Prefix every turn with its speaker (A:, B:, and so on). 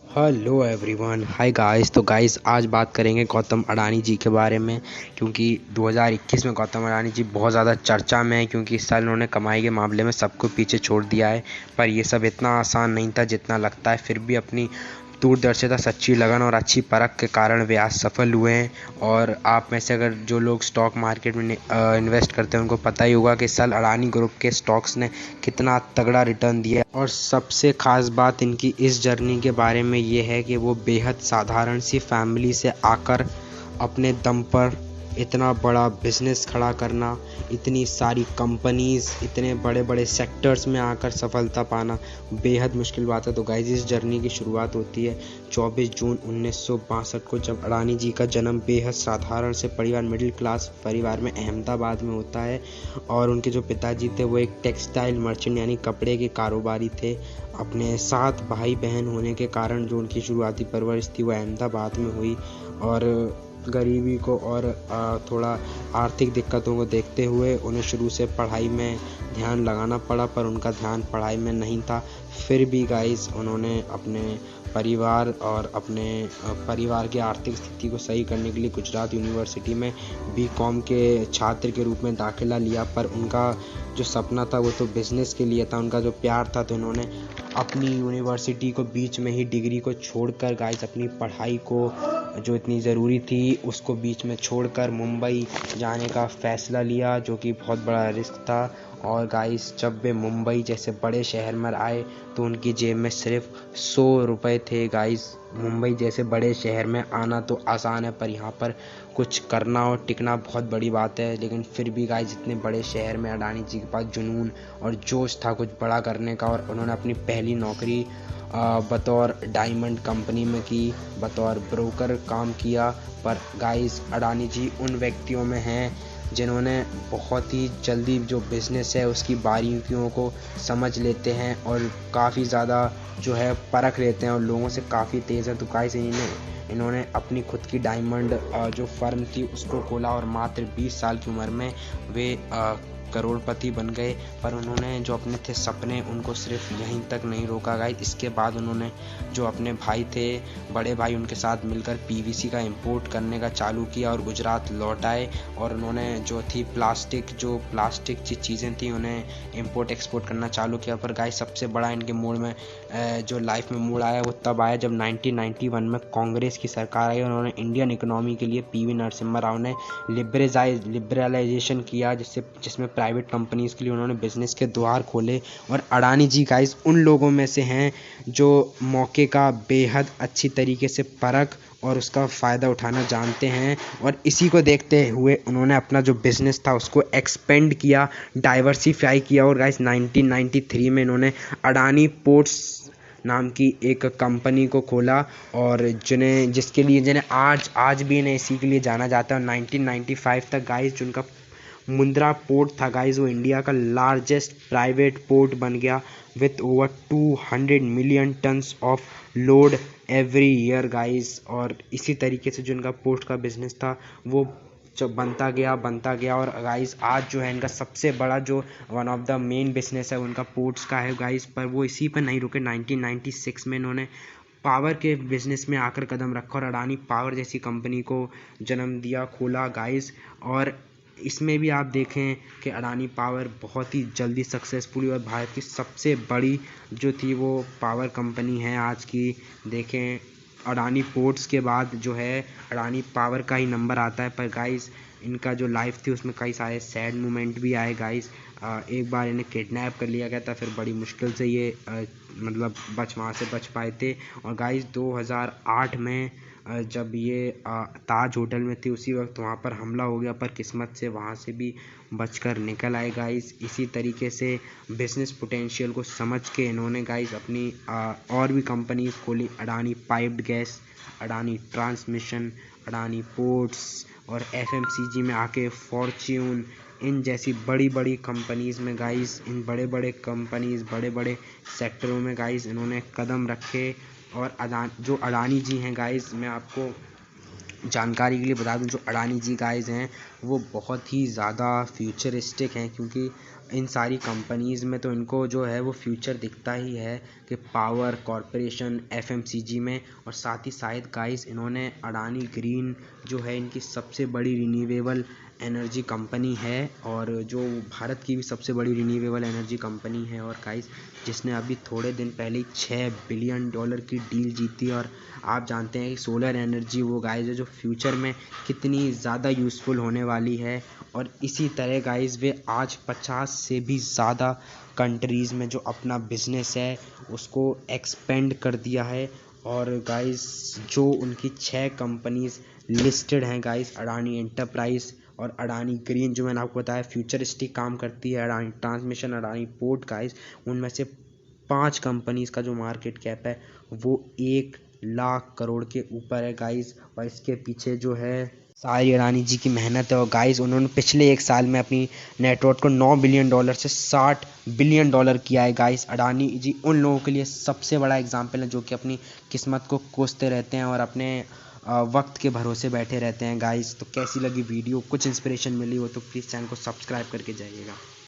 A: Hello everyone, hi guys. तो guys आज बात करेंगे गौतम अडानी जी के बारे में, क्योंकि 2021 में गौतम अडानी जी बहुत ज़्यादा चर्चा में है, क्योंकि इस साल उन्होंने कमाई के मामले में सबको पीछे छोड़ दिया है। पर ये सब इतना आसान नहीं था जितना लगता है। फिर भी अपनी दूरदर्शिता, सच्ची लगन और अच्छी परख के कारण वे आज सफल हुए हैं। और आप में से अगर जो लोग स्टॉक मार्केट में इन्वेस्ट करते हैं उनको पता ही होगा कि इस साल अडानी ग्रुप के स्टॉक्स ने कितना तगड़ा रिटर्न दिया है। और सबसे ख़ास बात इनकी इस जर्नी के बारे में ये है कि वो बेहद साधारण सी फैमिली से आकर अपने दम पर इतना बड़ा बिजनेस खड़ा करना, इतनी सारी कंपनीज़, इतने बड़े बड़े सेक्टर्स में आकर सफलता पाना बेहद मुश्किल बात है। तो गाइस इस जर्नी की शुरुआत होती है 24 जून 1962 को, जब अडानी जी का जन्म बेहद साधारण से परिवार, मिडिल क्लास परिवार में अहमदाबाद में होता है। और उनके जो पिताजी थे वो एक टेक्सटाइल मर्चेंट यानी कपड़े के कारोबारी थे। अपने 7 भाई बहन होने के कारण जो उनकी शुरुआती परवरिश थी वो अहमदाबाद में हुई। और गरीबी को और थोड़ा आर्थिक दिक्कतों को देखते हुए उन्हें शुरू से पढ़ाई में ध्यान लगाना पड़ा, पर उनका ध्यान पढ़ाई में नहीं था। फिर भी गाइस उन्होंने अपने परिवार और अपने परिवार की आर्थिक स्थिति को सही करने के लिए गुजरात यूनिवर्सिटी में बीकॉम के छात्र के रूप में दाखिला लिया। पर उनका जो सपना था वो तो बिजनेस के लिए था, उनका जो प्यार था, तो उन्होंने अपनी यूनिवर्सिटी को बीच में ही डिग्री को छोड़कर गाइस अपनी पढ़ाई को जो इतनी ज़रूरी थी उसको बीच में छोड़कर मुंबई जाने का फ़ैसला लिया, जो कि बहुत बड़ा रिस्क था। और गाइस जब वे मुंबई जैसे बड़े शहर में आए तो उनकी जेब में सिर्फ 100 रुपये थे। गाइस मुंबई जैसे बड़े शहर में आना तो आसान है, पर यहाँ पर कुछ करना और टिकना बहुत बड़ी बात है। लेकिन फिर भी गाइस इतने बड़े शहर में अडानी जी के पास जुनून और जोश था कुछ बड़ा करने का, और उन्होंने अपनी पहली नौकरी बतौर डायमंड कंपनी में की, बतौर ब्रोकर काम किया। पर गाइस अडानी जी उन व्यक्तियों में हैं जिन्होंने बहुत ही जल्दी जो बिज़नेस है उसकी बारीकियों को समझ लेते हैं और काफ़ी ज़्यादा जो है परख लेते हैं और लोगों से काफ़ी तेज़ है। तो गाइस इन्होंने अपनी खुद की डायमंड जो फर्म थी उसको खोला और मात्र 20 साल की उम्र में वे करोड़पति बन गए। पर उन्होंने जो अपने थे सपने उनको सिर्फ यहीं तक नहीं रोका गाइस। इसके बाद उन्होंने जो अपने भाई थे, बड़े भाई, उनके साथ मिलकर पीवीसी का इंपोर्ट करने का चालू किया और गुजरात लौट आए। और उन्होंने जो थी प्लास्टिक चीज़ें थी उन्हें इंपोर्ट एक्सपोर्ट करना चालू किया। पर गाइस सबसे बड़ा इनके मोड़ में जो लाइफ में मोड़ आया वो तब आया जब 1991 में कांग्रेस की सरकार आई और उन्होंने इंडियन इकोनॉमी के लिए पीवी नरसिम्हा राव ने लिबरलाइजेशन किया, जिसमें प्राइवेट कंपनीज़ के लिए उन्होंने बिज़नेस के द्वार खोले। और अडानी जी गाइस उन लोगों में से हैं जो मौके का बेहद अच्छी तरीके से परख और उसका फ़ायदा उठाना जानते हैं। और इसी को देखते हुए उन्होंने अपना जो बिज़नेस था उसको एक्सपेंड किया, डाइवर्सिफाई किया। और गाइस 1993 में इन्होंने अडानी पोर्ट्स नाम की एक कंपनी को खोला, और जिन्हें आज भी इन्हें इसी के लिए जाना जाता है। 1995 तक गाइस जो उनका मुंद्रा पोर्ट था गाइस वो इंडिया का लार्जेस्ट प्राइवेट पोर्ट बन गया with over 200 million tons of load every year guys. और इसी तरीके से जो इनका पोर्ट का बिजनेस था वो जब बनता गया और गाइस आज जो है इनका सबसे बड़ा जो one of the main business है उनका पोर्ट्स का है गाइस। पर वो इसी पर नहीं रुके, 1996 में इन्होंने पावर के बिजनेस में आकर कदम रखा और अडानी पावर जैसी कंपनी को जन्म दिया, खोला गाइस। और इसमें भी आप देखें कि अडानी पावर बहुत ही जल्दी सक्सेसफुल हुई और भारत की सबसे बड़ी जो थी वो पावर कंपनी है आज की। देखें अडानी पोर्ट्स के बाद जो है अडानी पावर का ही नंबर आता है। पर गाइस इनका जो लाइफ थी उसमें कई सारे सैड मोमेंट भी आए गाइस। एक बार इन्हें किडनैप कर लिया गया था, फिर बड़ी मुश्किल से ये मतलब वहाँ से बच पाए थे। और गाइस 2008 में जब ये ताज होटल में थी उसी वक्त वहाँ पर हमला हो गया, पर किस्मत से वहाँ से भी बचकर निकल आए गाइस। इसी तरीके से बिजनेस पोटेंशियल को समझ के इन्होंने गाइस अपनी और भी कंपनीज खोली, Adani piped gas, Adani transmission, Adani ports और एफएमसीजी में आके फॉर्च्यून, इन जैसी बड़ी बड़ी कंपनीज़ में गाइस, इन बड़े बड़े कंपनीज़ बड़े बड़े सेक्टरों में गाइस इन्होंने कदम रखे। और जो अडानी जी हैं गाइस, मैं आपको जानकारी के लिए बता दूं, जो अडानी जी गाइस हैं वो बहुत ही ज़्यादा फ्यूचरिस्टिक हैं, क्योंकि इन सारी कंपनीज़ में तो इनको जो है वो फ्यूचर दिखता ही है कि पावर कॉरपोरेशन एफएमसीजी में, और साथ ही शायद गाइस इन्होंने अडानी ग्रीन जो है इनकी सबसे बड़ी रिन्यूएबल एनर्जी कंपनी है, और जो भारत की भी सबसे बड़ी रिन्यूएबल एनर्जी कंपनी है, और गाइस जिसने अभी थोड़े दिन पहले $6 बिलियन की डील जीती। और आप जानते हैं कि सोलर एनर्जी वो गाइस है जो फ्यूचर में कितनी ज़्यादा यूज़फुल होने वाली है। और इसी तरह गाइस वे आज 50 से भी ज़्यादा कंट्रीज़ में जो अपना बिजनेस है उसको एक्सपेंड कर दिया है। और गाइस जो उनकी 6 कंपनीज़ लिस्टेड हैं गाइस, अडानी एंटरप्राइज और अडानी ग्रीन जो मैंने आपको बताया फ्यूचरिस्टिक काम करती है, Adani transmission, Adani port guys, उनमें से 5 कंपनीज़ का जो मार्केट कैप है वो 1 लाख करोड़ के ऊपर है गाइस। और इसके पीछे जो है सारी अडानी जी की मेहनत है। और गाइस उन्होंने पिछले 1 साल में अपनी नेटवर्थ को $9 बिलियन से $60 बिलियन किया है गाइस। अडानी जी उन लोगों के लिए सबसे बड़ा एग्जाम्पल है जो कि अपनी किस्मत को कोसते रहते हैं और अपने वक्त के भरोसे बैठे रहते हैं गाइस। तो कैसी लगी वीडियो, कुछ इंस्पिरेशन मिली हो तो प्लीज़ चैनल को सब्सक्राइब करके जाइएगा।